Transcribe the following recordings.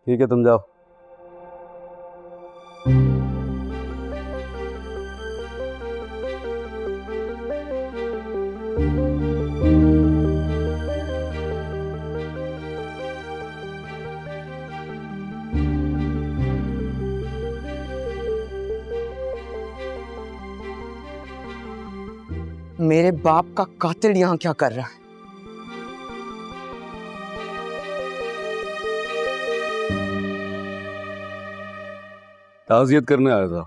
ठीक है, तुम जाओ। मेरे बाप का कातिल यहाँ क्या कर रहा है? ताज़ियत करने आया था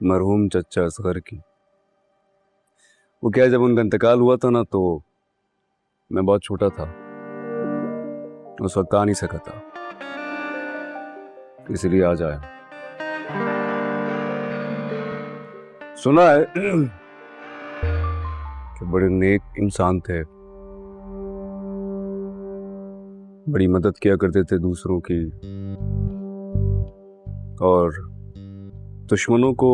मरहूम चचा असगर की। वो क्या है, जब उनका इंतकाल हुआ था ना, तो मैं बहुत छोटा था, उस वक्त आ नहीं सका था, इसलिए आज आया। सुना है कि बड़े नेक इंसान थे, बड़ी मदद किया करते थे दूसरों की, और दुश्मनों को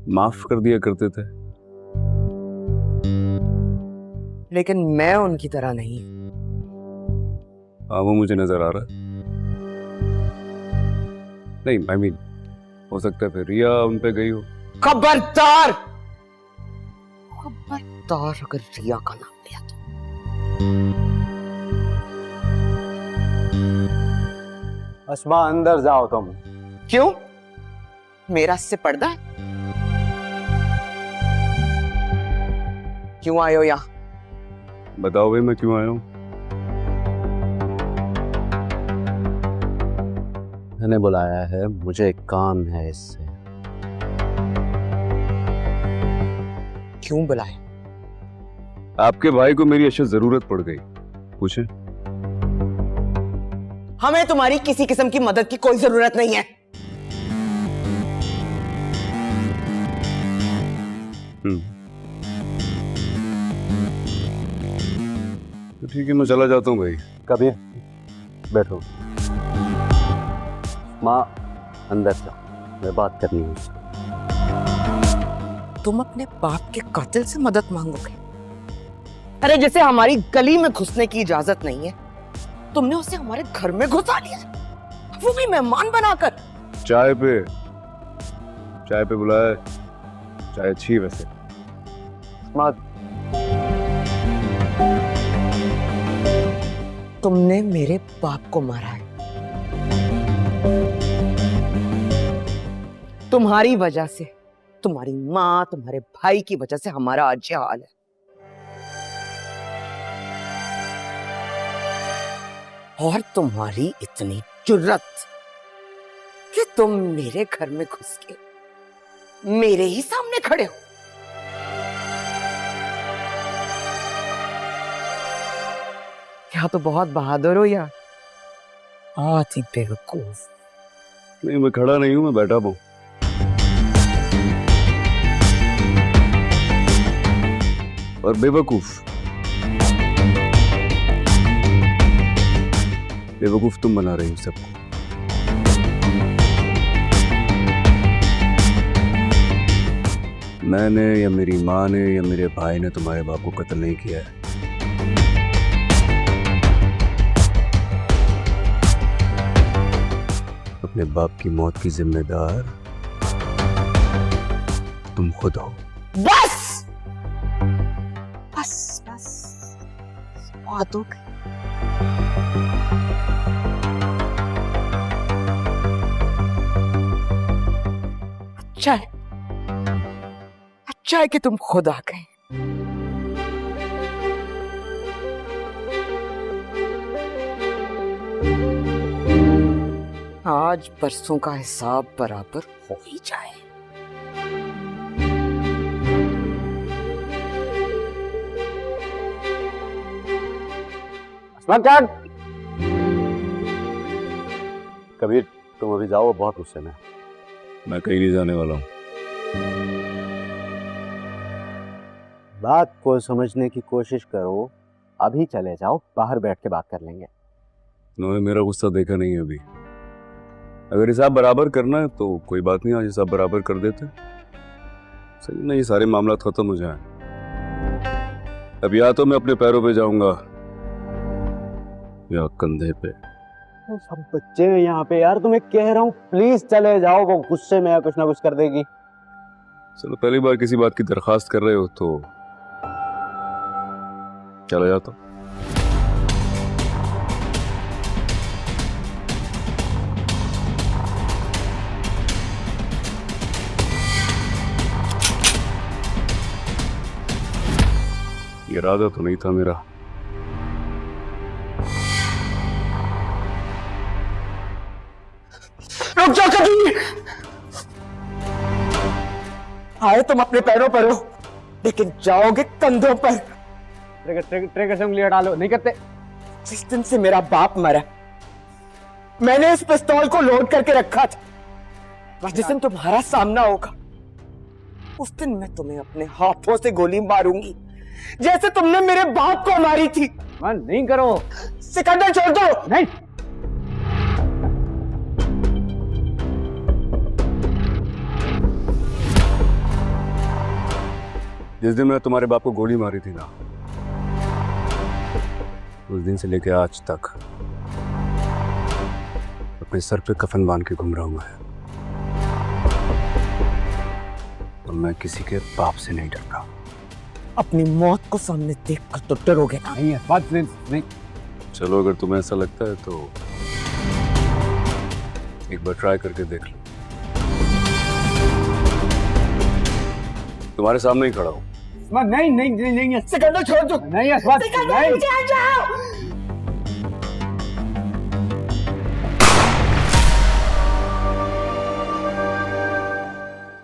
माफ कर दिया करते थे। लेकिन मैं उनकी तरह नहीं। हाँ, वो मुझे नजर आ रहा है। नहीं, I mean, हो सकता है फिर रिया उन पे गई हो। खबरदार! खबरदार अगर रिया का नाम लिया तो। अस्मा, अंदर जाओ तुम। क्यों? मेरा इससे पर्दा है? क्यों आए हो यहाँ? बताओ भाई, मैं क्यों आया हूँ? मैंने बुलाया है, मुझे एक काम है इससे। क्यों बुलाए? आपके भाई को मेरी अशद जरूरत पड़ गई। पूछे? हमें तुम्हारी किसी किस्म की मदद की कोई जरूरत नहीं है। तो ठीक है, मैं चला जाता हूँ भाई। कबीर, बैठो। माँ, अंदर जाओ, मैं बात करनी है उससे। तुम अपने बाप के कातिल से मदद मांगोगे? अरे जैसे हमारी गली में घुसने की इजाजत नहीं है, तुमने उसे हमारे घर में घुसा लिया, वो भी मेहमान बनाकर। चाय पे बुलाया। चाय अच्छी है वैसे। माँ, तुमने मेरे बाप को मारा है। तुम्हारी वजह से, तुम्हारी माँ, तुम्हारे भाई की वजह से हमारा आज ये हाल है। और तुम्हारी इतनी जुर्रत कि तुम मेरे घर में घुस के मेरे ही सामने खड़े हो। क्या तो बहुत बहादुर हो या आती बेवकूफ। नहीं, मैं खड़ा नहीं हूँ, मैं बैठा हूँ। और बेवकूफ तुम बना रही हो सबको। मैंने या मेरी माँ ने या मेरे भाई ने तुम्हारे बाप को कत्ल नहीं किया है। अपने बाप की मौत की जिम्मेदार तुम खुद हो। बस बस बस, बहुत हो गई। अच्छा है कि तुम खुद आ गए। आज परसों का हिसाब बराबर हो ही जाए। कबीर, तुम अभी जाओ, बहुत गुस्से में। मैं कहीं नहीं जाने वाला हूँ। बात को समझने की कोशिश करो। अभी चले जाओ, बाहर बैठ के बात कर लेंगे। उन्होंने मेरा गुस्सा देखा नहीं है अभी। अगर हिसाब बराबर करना है तो कोई बात नहीं, आज हिसाब बराबर कर देते। सही नहीं, सारे मामला खत्म हो जाए। अब या तो मैं अपने पैरों पे जाऊंगा या कंधे पे? सब बच्चे हैं यहाँ पे यार, तुम्हें कह रहा हूँ प्लीज चले जाओ, वो गुस्से में कुछ ना कुछ कर देगी। चलो पहली बार किसी बात की दरखास्त कर रहे हो तो चला जाता हूं। इरादा तो नहीं था मेरा। रुक जाओ कभी। आए तुम अपने पैरों पर हो, लेकिन जाओगे कंधों पर। ट्रिगर से उंगली हटा लो, नहीं करते। जिस दिन से मेरा बाप मरा, मैंने इस पिस्तौल को लोड करके रखा था। जिस दिन तुम्हारा सामना होगा, उस दिन मैं तुम्हें अपने हाथों से गोली मारूंगी, जैसे तुमने मेरे बाप को मारी थी। मन नहीं करो। सिकंदर छोड़ दो। नहीं। जिस दिन मैंने तुम्हारे बाप को गोली मारी थी ना, उस दिन से लेके आज तक अपने सर पे कफन बांध के घूम रहा हूं मैं। और मैं किसी के बाप से नहीं डरता। अपनी मौत को सामने देखकर तो डरोगे ना? नहीं है बात, नहीं। चलो अगर तुम्हें ऐसा लगता है तो एक बार ट्राई करके देख लो। तुम्हारे सामने ही खड़ा हूं। नहीं नहीं नहीं नहीं, सिकंदर छोड़ दो। नहीं है बात, सिकंदर नहीं। नीचे आ जाओ।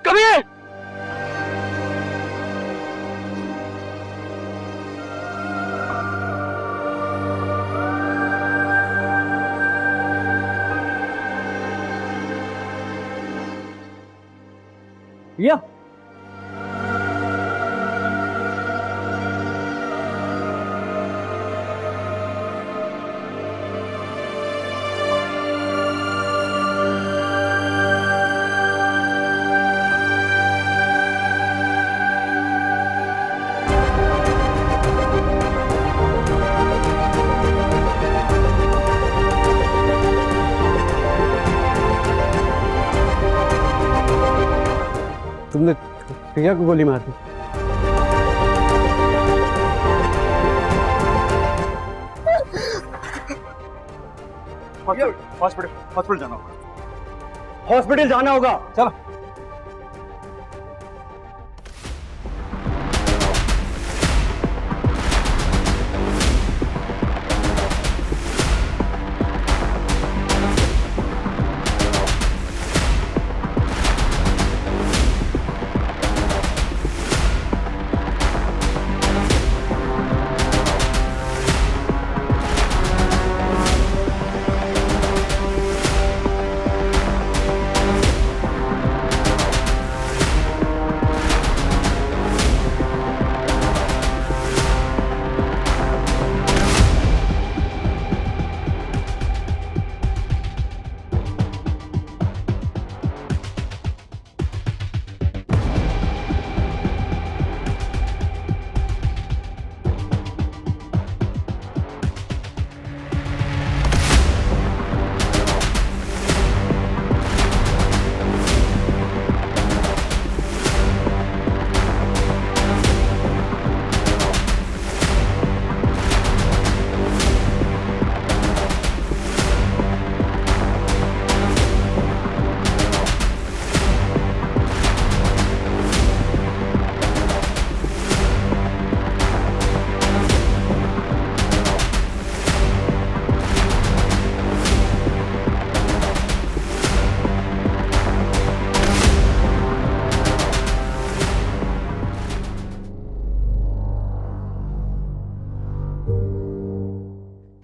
कभी या तुमने प्रिया को गोली मार दी। हॉस्पिटल जाना होगा। हॉस्पिटल जाना होगा, चलो।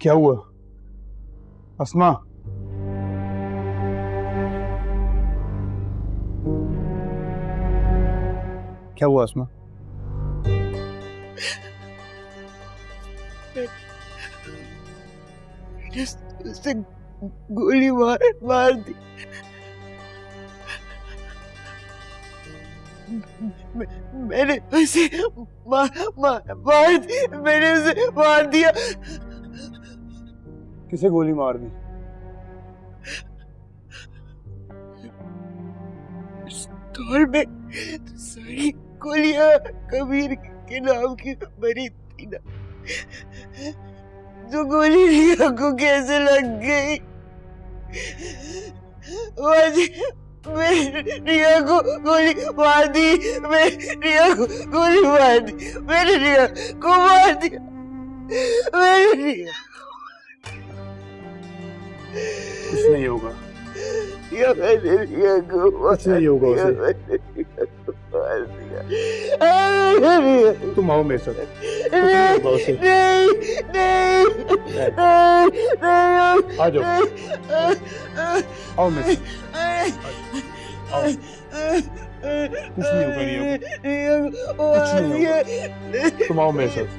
क्या हुआ अस्मा? क्या हुआ अस्मा? उससे गोली मार दी। मैंने उसे मार दी। मैंने उसे मार दिया। किसे गोली मार दी? पिस्तौल में सारी गोलियां कबीर के नाम की भरी थी ना, जो गोली रिया को कैसे लग गई? मैं रिया को गोली मार दी, मैं रिया को गोली मार दी, मैंने रिया को मार दिया, मैंने रिया। कुछ नहीं होगा, या मैंने रिया को कुछ नहीं होगा उसे। मार दिया। तुम आओ मेरे साथ। कुछ नहीं होगा उसे। नहीं नहीं नहीं, आ जाओ, आओ मेरे साथ। आओ। कुछ नहीं होगा रिया को। कुछ नहीं होगा, तुम आओ मेरे साथ।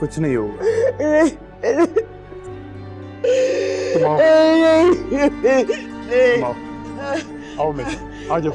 कुछ नहीं होगा, तुम आओ, तुम आओ, आओ मेरे साथ, आ जाओ।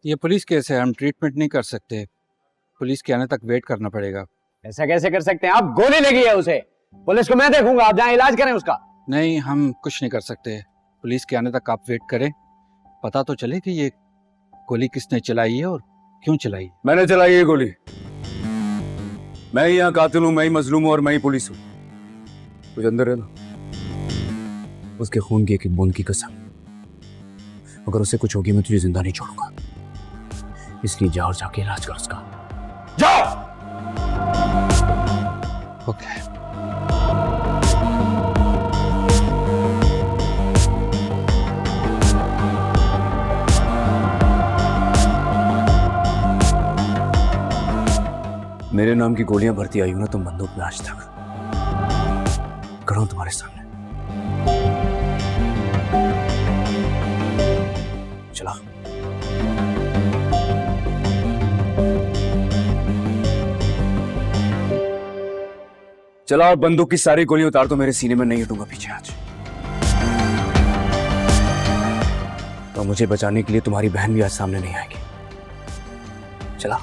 ये पुलिस केस है, हम ट्रीटमेंट नहीं कर सकते। पुलिस के आने तक वेट करना पड़ेगा। ऐसा कैसे कर सकते हैं आप? गोली लगी है उसे। पुलिस को मैं देखूंगा, आप जाएं इलाज करें उसका। नहीं, हम कुछ नहीं कर सकते। पुलिस के आने तक आप वेट करें, पता तो चले कि ये गोली किसने चलाई है और क्यों चलाई है। मैंने चलाई ये गोली। मैं ही यहाँ कातिल हूँ, मैं ही मजलूम हूँ और मैं ही पुलिस हूँ। कुछ अंदर है ना, उसके खून की एक एक बूंद की कसम। अगर उसे कुछ होगी मैं तुझे जिंदा नहीं छोड़ूंगा, इसलिए जा और जाके इलाज कर उसका। जाओ। ओके। मेरे नाम की गोलियां भरती आई हो ना तुम बंदूक में आज तक। खड़ा हूं तुम्हारे सामने, चला। चला और बंदूक की सारी गोलियां उतार दो मेरे सीने में, नहीं हटूंगा पीछे आज। तो मुझे बचाने के लिए तुम्हारी बहन भी आज सामने नहीं आएगी। चला,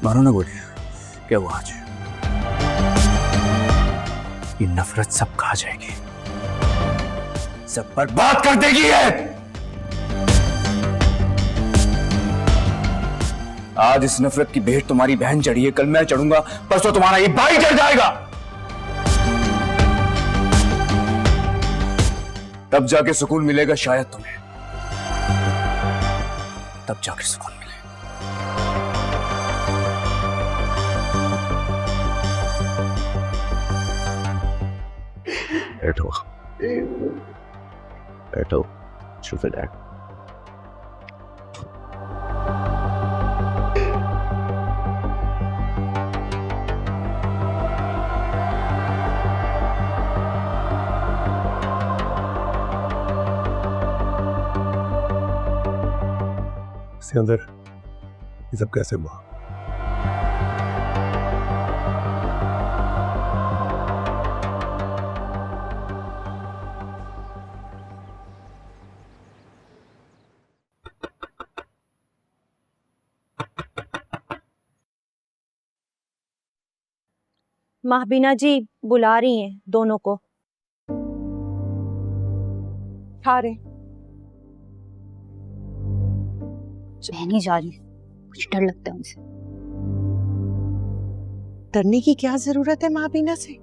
मारो ना गोली। क्या हुआ आज? ये नफरत सब खा जाएगी, सब बर्बाद कर देगी है। आज इस नफरत की भेंट तुम्हारी बहन चढ़ी है, कल मैं चढ़ूंगा, परसों तुम्हारा ये भाई चढ़ जाएगा। तब जाके सुकून मिलेगा शायद तुम्हें, तब जाके सुकून मिलेगा। बैठो बैठो, चुप रहो। सिकंदर, ये सब कैसे हुआ? महबीना जी बुला रही हैं दोनों को। खा रहे। मैं नहीं जा रही, कुछ डर लगता है उनसे। डरने की क्या जरूरत है माँ बीना से?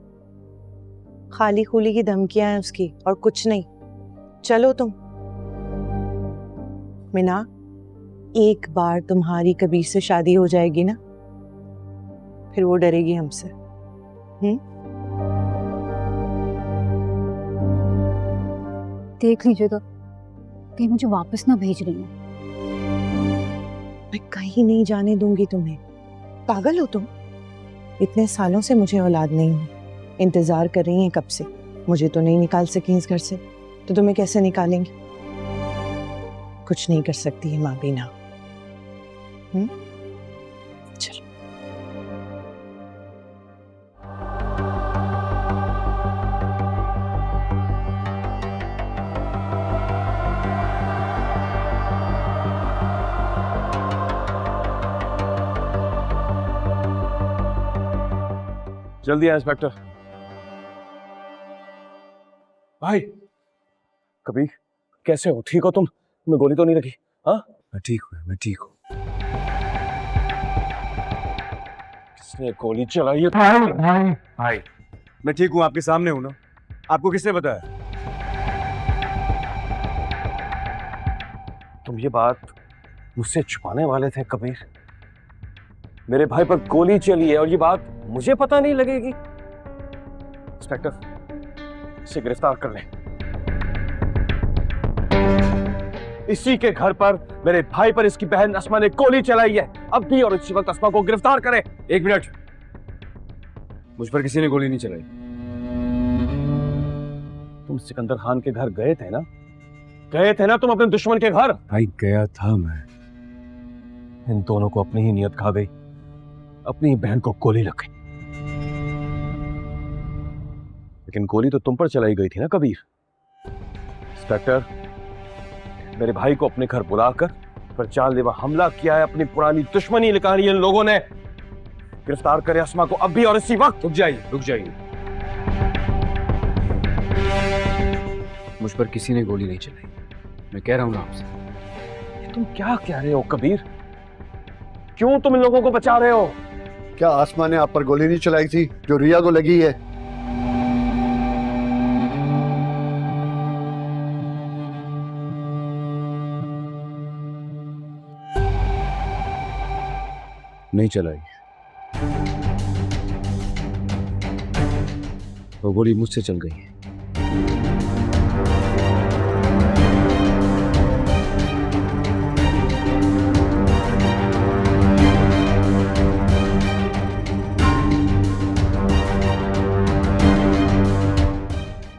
खाली खुली की धमकियां हैं उसकी और कुछ नहीं। चलो तुम। मीना, एक बार तुम्हारी कबीर से शादी हो जाएगी ना, फिर वो डरेगी हमसे। देख लीजिएगा कहीं मुझे वापस ना भेज रही हूँ। मैं कहीं नहीं जाने दूंगी तुम्हें। पागल हो तुम? इतने सालों से मुझे औलाद नहीं हुई, इंतजार कर रही हैं कब से। मुझे तो नहीं निकाल सकी इस घर से, तो तुम्हें कैसे निकालेंगी? कुछ नहीं कर सकती है माँ बीना। चलो। जल्दी आए इंस्पेक्टर। भाई कबीर, कैसे हो? ठीक हो तुम? तुम्हें गोली तो नहीं लगी? हाँ, मैं ठीक हूँ, मैं ठीक हूँ। किसने गोली चलाई है? भाई मैं ठीक हूँ, आपके सामने हूँ ना। आपको किसने बताया? तुम ये बात मुझसे छुपाने वाले थे कबीर। मेरे भाई पर गोली चली है और ये बात मुझे पता नहीं लगेगी। इंस्पेक्टर, इसे गिरफ्तार कर लें। इसी के घर पर मेरे भाई पर इसकी बहन अस्मा ने गोली चलाई है। अब भी और इसी वक्त अस्मा को गिरफ्तार करें। एक मिनट, मुझ पर किसी ने गोली नहीं चलाई। तुम सिकंदर खान के घर गए थे ना? गए थे ना तुम अपने दुश्मन के घर? भाई गया था मैं। इन दोनों को अपनी ही नियत खा गई, अपनी बहन को गोली लग गई। लेकिन गोली तो तुम पर चलाई गई थी ना कबीर। इंस्पेक्टर, मेरे भाई को अपने घर बुलाकर पर जानलेवा हमला किया है। अपनी पुरानी दुश्मनी निकाली इन लोगों ने। गिरफ्तार करें अस्मा को अब भी और इसी वक्त। रुक जाइए, रुक जाइए। मुझ पर किसी ने गोली नहीं चलाई, मैं कह रहा हूं ना आपसे। तुम क्या कह रहे हो कबीर? क्यों तुम इन लोगों को बचा रहे हो? क्या आसमा ने आप पर गोली नहीं चलाई थी जो रिया को लगी है? नहीं चलाई। वो गोली मुझसे चल गई है।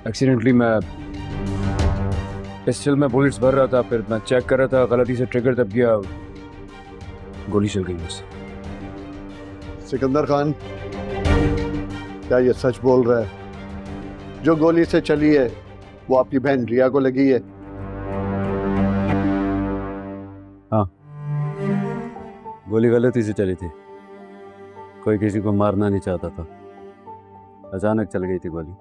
एक्सीडेंटली मैं पिस्टल में बुलेट्स भर रहा था, फिर मैं चेक कर रहा था, गलती से ट्रिगर दब गया, गोली चल गई मुझसे। सिकंदर खान, क्या ये सच बोल रहा है? जो गोली से चली है वो आपकी बहन रिया को लगी है? हाँ, गोली गलती से चली थी। कोई किसी को मारना नहीं चाहता था, अचानक चल गई थी गोली।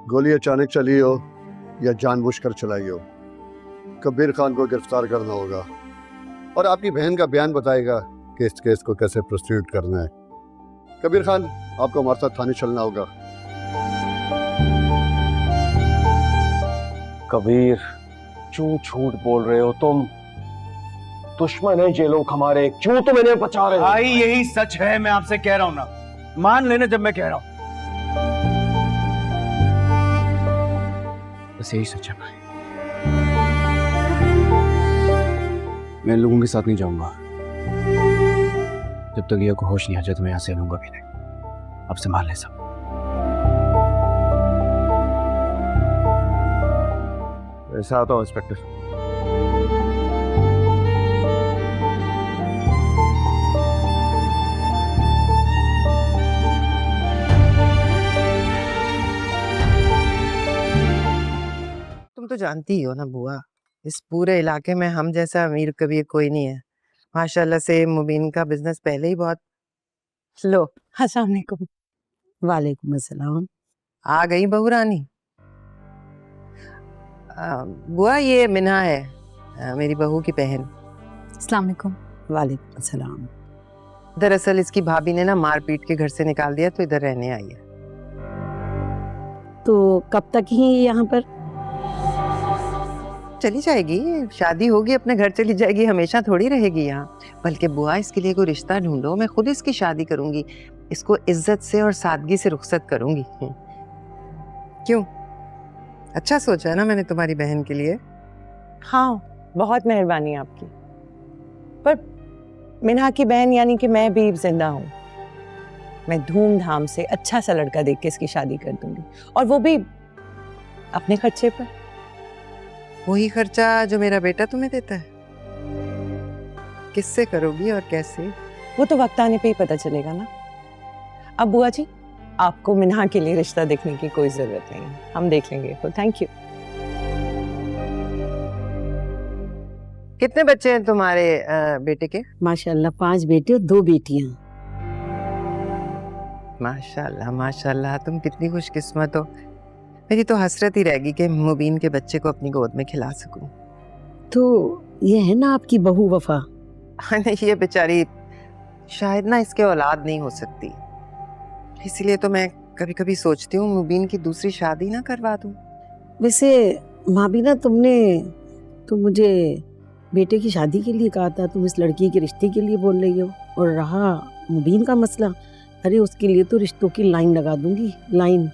गोली अचानक चली हो या जानबूझकर चलाई हो, कबीर खान को गिरफ्तार करना होगा और आपकी बहन का बयान बताएगा कि इस केस को कैसे प्रोसीड करना है। कबीर खान, आपको हमारे साथ थाने चलना होगा। कबीर, क्यों झूठ बोल रहे हो तुम? दुश्मन है ये लोग हमारे, क्यों तुम इन्हें बचा रहे हो? भाई यही सच है, मैं आपसे कह रहा हूं ना, मान लेना जब मैं कह रहा हूं। बस यही सच है भाई। मैं इन लोगों के साथ नहीं जाऊंगा। जब तक रिया को होश नहीं आ जाए तो मैं यहां से लूंगा भी नहीं। अब संभाल ले सब। ऐसा आता हूं इंस्पेक्टर। तुम तो जानती ही हो ना बुआ, इस पूरे इलाके में हम जैसा अमीर कबीर कोई नहीं है। माशाल्लाह से मुबीन का बिजनेस पहले ही बहुत। लो, अस्सलाम वालेकुम। वालेकुम अस्सलाम। आ गई बहू रानी। बुआ ये मिन्हा है, मेरी बहू की बहन। अस्सलाम वालेकुम। वालेकुम सलाम। दरअसल इसकी भाभी ने ना मार पीट के घर से निकाल दिया तो इधर रहने आई है। तो कब तक ही यहाँ पर? चली जाएगी, शादी होगी अपने घर चली जाएगी, हमेशा थोड़ी रहेगी यहाँ। बल्कि बुआ इसके लिए कोई रिश्ता ढूंढो, मैं खुद इसकी शादी करूंगी, इसको इज्जत से और सादगी से रुखसत करूंगी। क्यों, अच्छा सोचा है ना मैंने तुम्हारी बहन के लिए? हाँ, बहुत मेहरबानी आपकी। पर मिन्हा की बहन यानी कि मैं भी जिंदा हूँ। मैं धूमधाम से अच्छा सा लड़का देख के इसकी शादी कर दूंगी, और वो भी अपने खर्चे पर। वही खर्चा जो मेरा बेटा तुम्हें देता है। किससे करोगी और कैसे? वो तो वक्त आने पे ही पता चलेगा ना। अब बुआ जी, आपको मिन्हा के लिए रिश्ता देखने की कोई जरूरत नहीं है, हम देख लेंगे। तो थैंक यू। कितने बच्चे हैं तुम्हारे बेटे के? माशाल्लाह 5 बेटे और 2 बेटियां। माशाल्लाह माशाल्लाह, तुम कितनी खुशकिस्मत हो। मेरी तो हसरत ही रहेगी कि मुबीन के बच्चे को अपनी गोद में खिला सकूं। तो ये है ना आपकी बहू वफा? नहीं, ये बेचारी शायद ना इसके औलाद नहीं हो सकती, इसलिए तो मैं कभी कभी सोचती हूँ मुबीन की दूसरी शादी ना करवा दूं। वैसे माबीना, तुमने तो मुझे बेटे की शादी के लिए कहा था, तुम इस लड़की के रिश्ते के लिए बोल रही हो। और रहा मुबीन का मसला, अरे उसके लिए तो रिश्तों की लाइन लगा दूंगी, लाइन।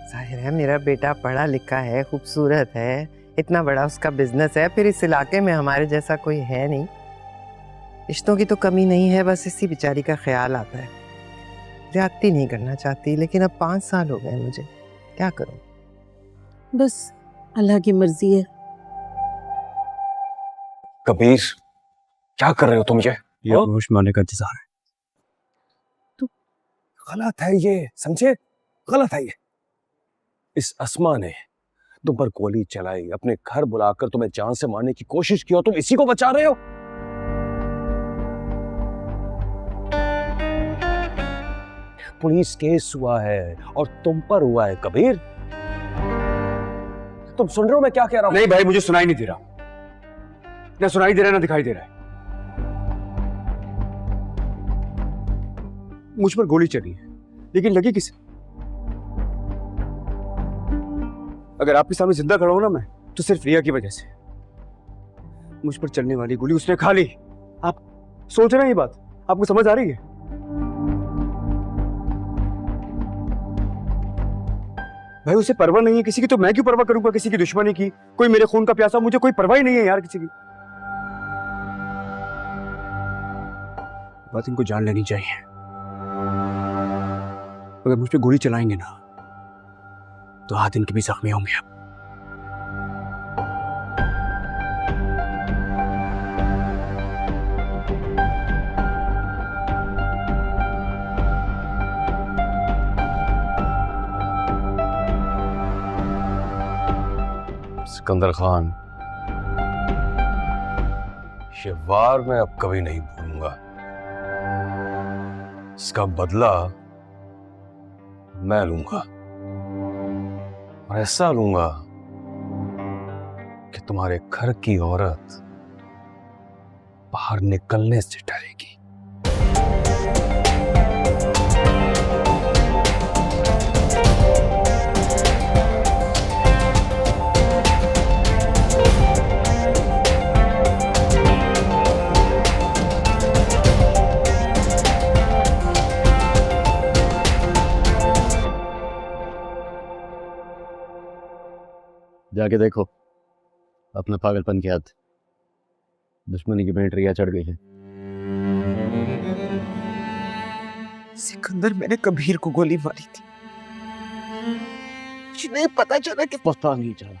जाहिर है मेरा बेटा पढ़ा लिखा है, खूबसूरत है, इतना बड़ा उसका बिजनेस है, फिर इस इलाके में हमारे जैसा कोई है नहीं। रिश्तों की तो कमी नहीं है, बस इसी बेचारी का ख्याल आता है। ज्यादती नहीं करना चाहती, लेकिन अब 5 साल हो गए मुझे, क्या करूं? बस अल्लाह की मर्जी है। कबीर, क्या कर रहे हो तुम ये? गोश्त मारने का इंतजार है। गलत है ये, समझे? गलत है ये। इस अस्मा ने तुम पर गोली चलाई, अपने घर बुलाकर तुम्हें जान से मारने की कोशिश की, और तुम इसी को बचा रहे हो। पुलिस केस हुआ है और तुम पर हुआ है कबीर। तुम सुन रहे हो मैं क्या कह रहा हूं? नहीं भाई, मुझे सुनाई नहीं दे रहा, ना सुनाई दे रहा है ना दिखाई दे रहा है। मुझ पर गोली चली है, लेकिन लगी किसे? अगर आपके सामने जिंदा खड़ा हूं ना मैं, तो सिर्फ रिया की वजह से। मुझ पर चलने वाली गोली उसने खा ली। आप सोच रहे हैं ये बात? आपको समझ आ रही है? भाई उसे परवाह नहीं है किसी की, तो मैं क्यों परवाह करूंगा किसी की दुश्मनी की? कोई मेरे खून का प्यासा, मुझे कोई परवाह ही नहीं है यार किसी की। बात इनको जान लेनी चाहिए। अगर मुझ पे गोली चलाएंगे ना, तो हाथ इनके भी जख्मी होंगे। अब सिकंदर खान, ये वार मैं अब कभी नहीं भूलूंगा। इसका बदला मैं लूंगा, और ऐसा लूंगा कि तुम्हारे घर की औरत बाहर निकलने से डरेगी। जाके देखो अपने पागलपन की हद। दुश्मनी की बैटरियां चढ़ गई है। सिकंदर, मैंने कबीर को गोली मारी थी, मुझे नहीं पता चला कि पता नहीं चला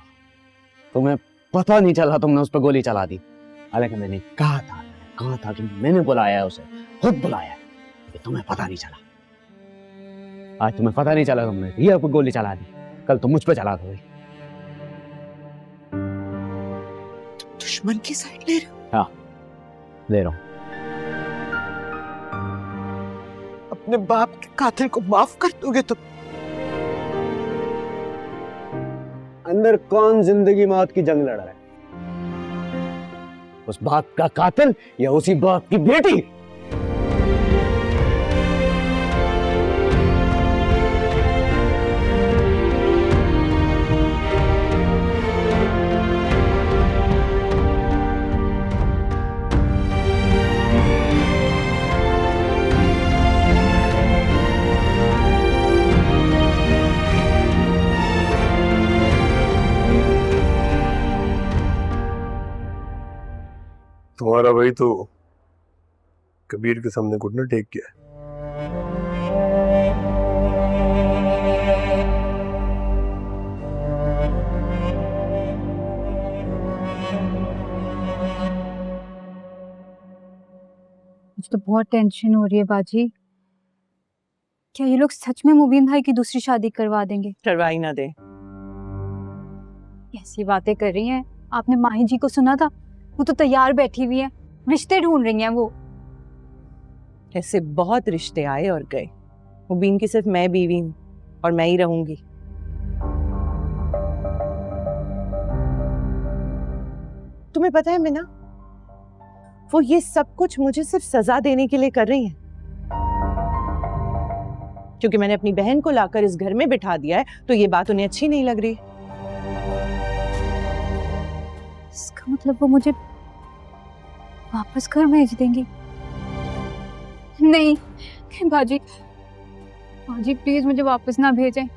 तुम्हें, पता नहीं चला तुमने उस पर गोली चला दी। हालांकि मैंने कहा था कि मैंने बुलाया है उसे, खुद बुलाया, कि तुम्हें पता नहीं चला। आज तुम्हें पता नहीं चला, तुमने रिया को गोली चला दी, कल तुम मुझ पे चला दोगे। दुश्मन की साइड ले रहे हो? हाँ, ले रहा हूं। अपने बाप के कातिल को माफ कर दोगे तुम? अंदर कौन जिंदगी मौत की जंग लड़ रहा है? उस बाप का कातिल या उसी बाप की बेटी? तुम्हारा भाई तो कबीर के सामने घुटना टेक गया। मुझे तो बहुत टेंशन हो रही है बाजी। क्या ये लोग सच में मुबीन भाई की दूसरी शादी करवा देंगे? करवाई ना दे। कैसी बातें कर रही हैं? आपने माही जी को सुना था? वो तो तैयार बैठी हुई है, रिश्ते ढूंढ रही हैं वो। ऐसे बहुत रिश्ते आए और गए। मुबीन की सिर्फ मैं बीवी हूँ और मैं ही रहूंगी। तुम्हें पता है मीना, वो ये सब कुछ मुझे सिर्फ सजा देने के लिए कर रही हैं, क्योंकि मैंने अपनी बहन को लाकर इस घर में बिठा दिया है, तो ये बात उन्हें अच्छी नहीं लग रही। इसका मतलब वो मुझे वापस घर भेज देंगी? नहीं बाजी, बाजी प्लीज मुझे वापस ना भेजें।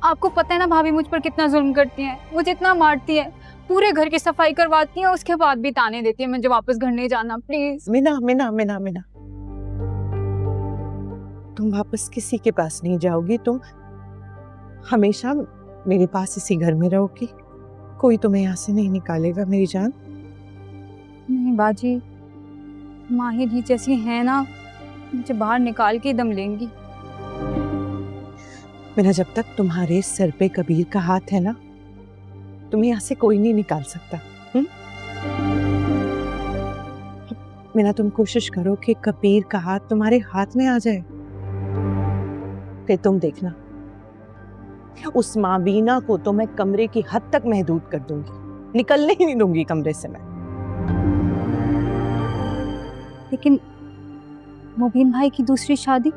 आपको पता है ना भाभी मुझ पर कितना जुल्म करती हैं, मुझे इतना मारती है, पूरे घर की सफाई करवाती है, उसके बाद भी ताने देती है मुझे वापस घर नहीं जाना। प्लीज मीना मीना मीना मीना, तुम वापस किसी के पास नहीं जाओगी। तुम हमेशा मेरे पास इसी घर में रहोगी। कोई तुम्हें यहाँ से नहीं निकालेगा मेरी जान। नहीं बाजी, माही जी जैसी है ना, मुझे बाहर निकाल के दम लेंगी। मेरा जब तक तुम्हारे सर पे कबीर का हाथ है ना, तुम्हें यहाँ से कोई नहीं निकाल सकता। मेरा तुम कोशिश करो कि कबीर का हाथ तुम्हारे हाथ में आ जाए, फिर तुम देखना, उस माबीना को तो मैं कमरे की हद तक महदूद कर दूंगी, निकलने ही नहीं दूंगी कमरे से मैं। लेकिन मुबीन भाई की दूसरी शादी?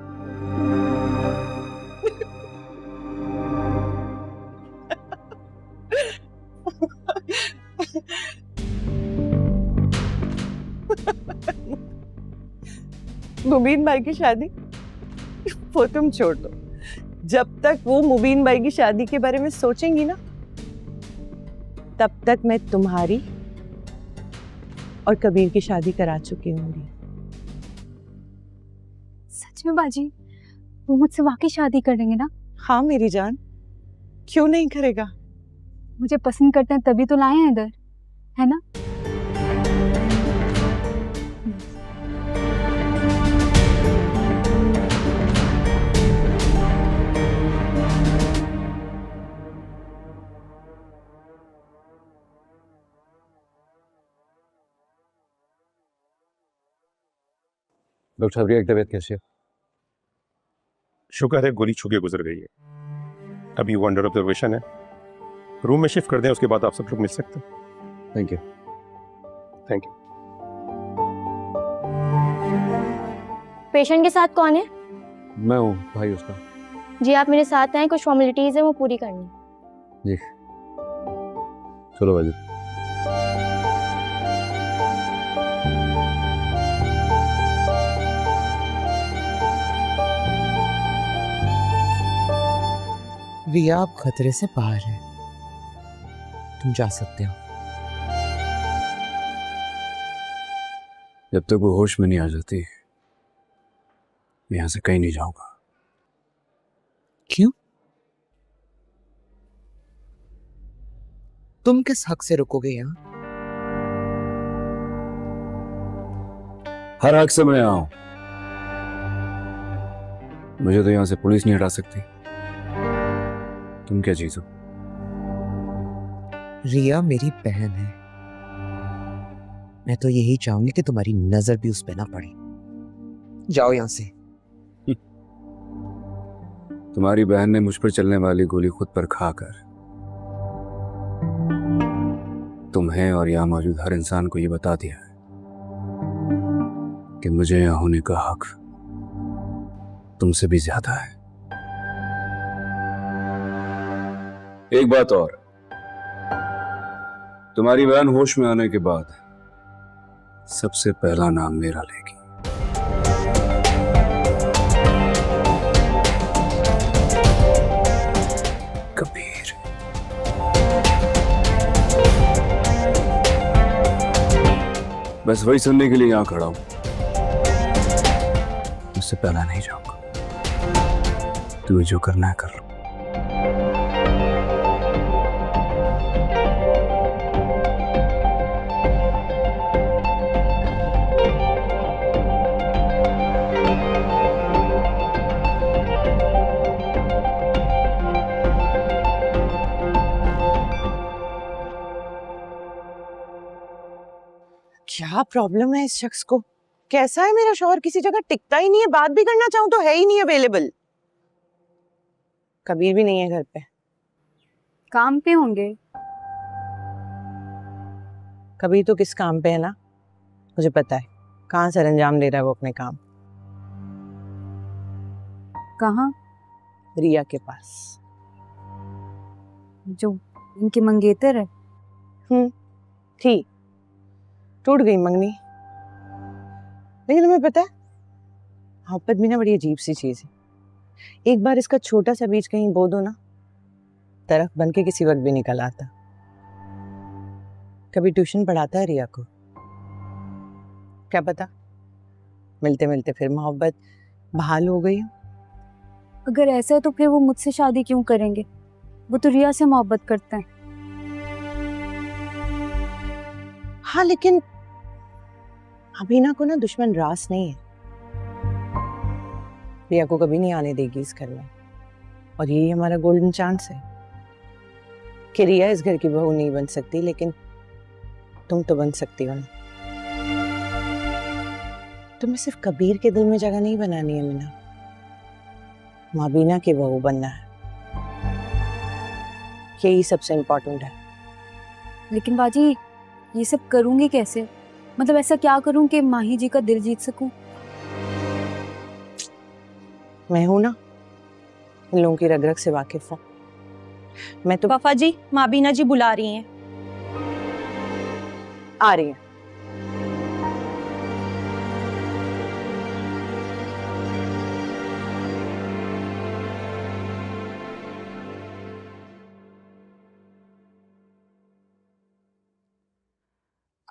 मुबीन भाई की शादी वो तुम छोड़ दो। जब तक वो मुबीन भाई की शादी के बारे में सोचेंगी ना, तब तक मैं तुम्हारी और कबीर की शादी करा चुकी होंगी। सच में बाजी, वो मुझसे वाकई शादी करेंगे ना? हाँ मेरी जान, क्यों नहीं करेगा। मुझे पसंद करते हैं तभी तो लाए हैं इधर, है ना? डॉक्टर साहब, तबीयत कैसी है? शुक्र है गोली छू के गुजर गई है। अभी वो अंडर ऑब्जर्वेशन है। रूम में शिफ्ट कर दें, उसके बाद आप सब लोग मिल सकते हैं। Thank you. Thank you. Patient के साथ कौन है? मैं हूँ भाई उसका। जी आप मेरे साथ आए, कुछ फॉर्मेलिटीज है वो पूरी करनी। जी चलो भाई। रिया आप खतरे से बाहर है, तुम जा सकते हो। जब तक वो होश में नहीं आ जाती, मैं यहाँ से कहीं नहीं जाऊंगा। क्यों? तुम किस हक से रुकोगे यहाँ? हर हक से मैं आऊं। मुझे तो यहाँ से पुलिस नहीं हटा सकती। तुम क्या चीज हो? रिया मेरी बहन है, मैं तो यही चाहूंगी कि तुम्हारी नजर भी उस पे ना पड़े। जाओ यहाँ से। तुम्हारी बहन ने मुझ पर चलने वाली गोली खुद पर खाकर तुम्हें और यहाँ मौजूद हर इंसान को ये बता दिया है कि मुझे यहाँ होने का हक तुमसे भी ज्यादा है। एक बात और, तुम्हारी बहन होश में आने के बाद सबसे पहला नाम मेरा लेगी। कबीर। बस वही सुनने के लिए यहां खड़ा हूं। उससे पहला नहीं जाऊंगा। तुम्हें जो करना है कर लो। क्या प्रॉब्लम है इस शख्स को? कैसा है मेरा शौहर? किसी जगह टिकता ही नहीं है, बात भी करना चाहूं तो है ही नहीं अवेलेबल। कबीर भी नहीं है घर पे। काम पे होंगे। कबीर तो किस काम पे है ना, मुझे पता है। कहाँ सर अंजाम दे रहा है वो अपने काम? कहाँ? रिया के पास। जो इनकी मंगेतर है। थी, टूट गई मंगनी। लेकिन तुम्हें पता है, मोहब्बत भी ना बड़ी अजीब सी चीज है। एक बार इसका छोटा सा बीज कहीं बो दो ना, दरख्त बन के किसी वक्त भी निकल आता। कभी ट्यूशन पढ़ाता है रिया को, क्या पता मिलते मिलते फिर मोहब्बत बहाल हो गई। अगर ऐसा है तो फिर वो मुझसे शादी क्यों करेंगे? वो तो रिया से मोहब्बत करते हैं। हाँ, लेकिन अभीना को ना दुश्मन रास नहीं है। रिया को कभी नहीं आने देगी इस घर में, और यही हमारा गोल्डन चांस है कि रिया इस घर की बहू नहीं बन सकती, लेकिन तुम तो बन सकती हो ना। तुम्हें सिर्फ कबीर के दिल में जगह नहीं बनानी है मीना, माबीना की बहू बनना है। यही सबसे इम्पोर्टेंट है। लेकिन बाजी, ये सब करूंगी कैसे? मतलब ऐसा क्या करूं कि माही जी का दिल जीत सकूं? मैं हूं ना, इन लोगों की रग रग से वाकिफ हूं। मैं तो पापा जी, माबीना जी बुला रही हैं। आ रही है।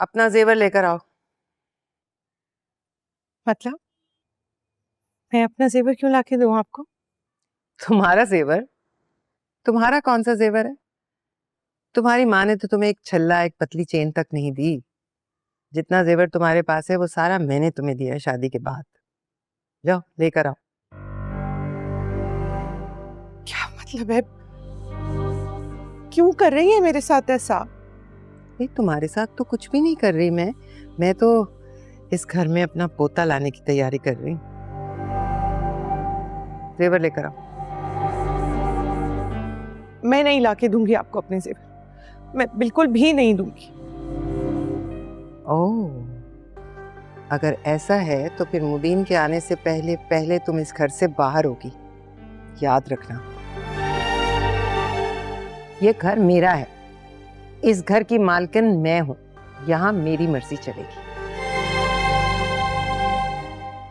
अपना जेवर लेकर आओ। मतलब मैं अपना जेवर क्यों लाके दूं आपको? तुम्हारा जेवर? तुम्हारा कौन सा जेवर है? तुम्हारी माँ ने तो तुम्हें एक छल्ला, एक पतली चेन तक नहीं दी। जितना जेवर तुम्हारे पास है वो सारा मैंने तुम्हें दिया है शादी के बाद। जाओ लेकर आओ। क्या मतलब है? क्यों कर रही है मेरे साथ ऐसा? नहीं, तुम्हारे साथ तो कुछ भी नहीं कर रही मैं तो इस घर में अपना पोता लाने की तैयारी कर रही हूँ। जेवर लेकर आओ। मैं नहीं लाके दूंगी आपको अपने जेवर, मैं बिल्कुल भी नहीं दूंगी। ओह, अगर ऐसा है तो फिर मुबीन के आने से पहले पहले तुम इस घर से बाहर होगी, याद रखना। ये घर मेरा है, इस घर की मालकिन मैं हूं, यहां मेरी मर्जी चलेगी।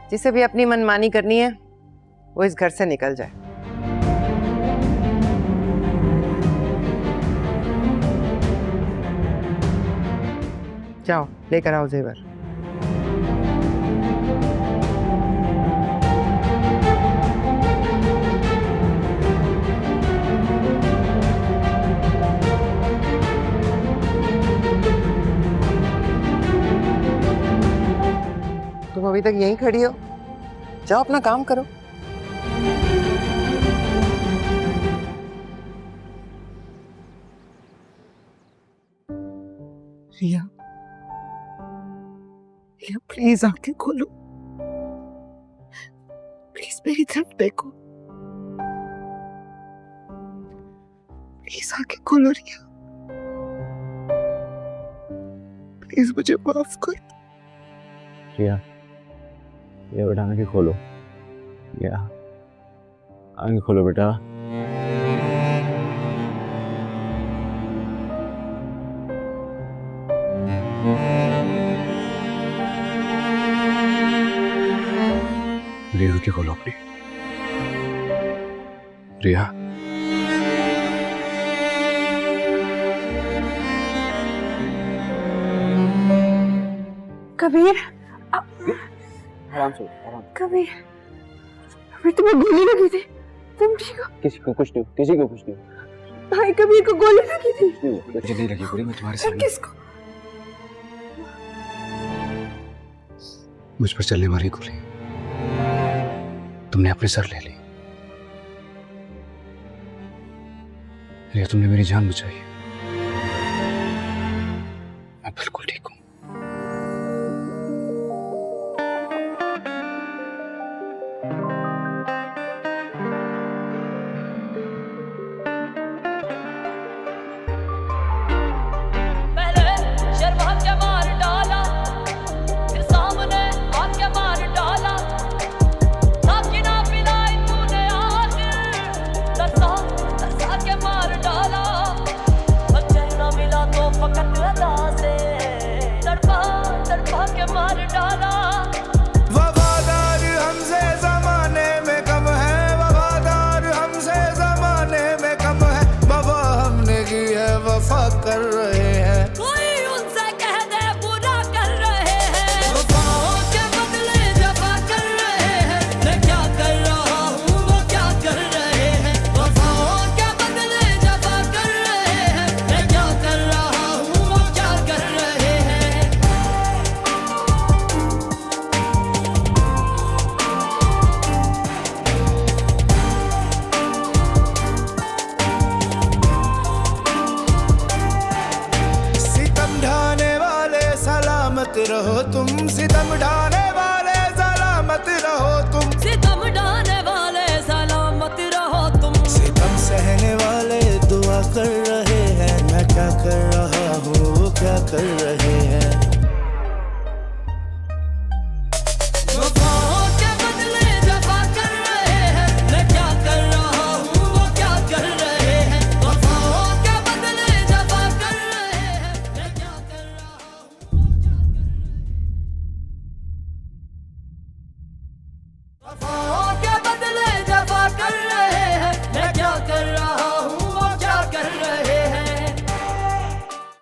जिसे भी अपनी मनमानी करनी है वो इस घर से निकल जाए। जाओ लेकर आओ जेवर। तुम अभी तक यहीं खड़ी हो? जाओ अपना काम करो। रिया, रिया प्लीज आंखें खोलो, प्लीज मेरी तरफ देखो, प्लीज आंखें खोलो रिया। प्लीज मुझे माफ कर। रिया, ये बेटा आंखें खोलो। या आंखें खोलो बेटा। रिया आंखें खोलो अपनी। रिया, कबीर, आराम से, आराम। कबीर, कबीर तुम्हें गोली लगी थी, तुम ठीक हो? किसी को कुछ नहीं, किसी को कुछ नहीं, भाई कबीर को गोली लगी थी। मुझे नहीं लगी गोली, मैं तुम्हारे सर सामने। किसको? मुझ पर चलने वाली गोली तुमने अपने सर ले ली। रिया, तुमने मेरी जान बचाई।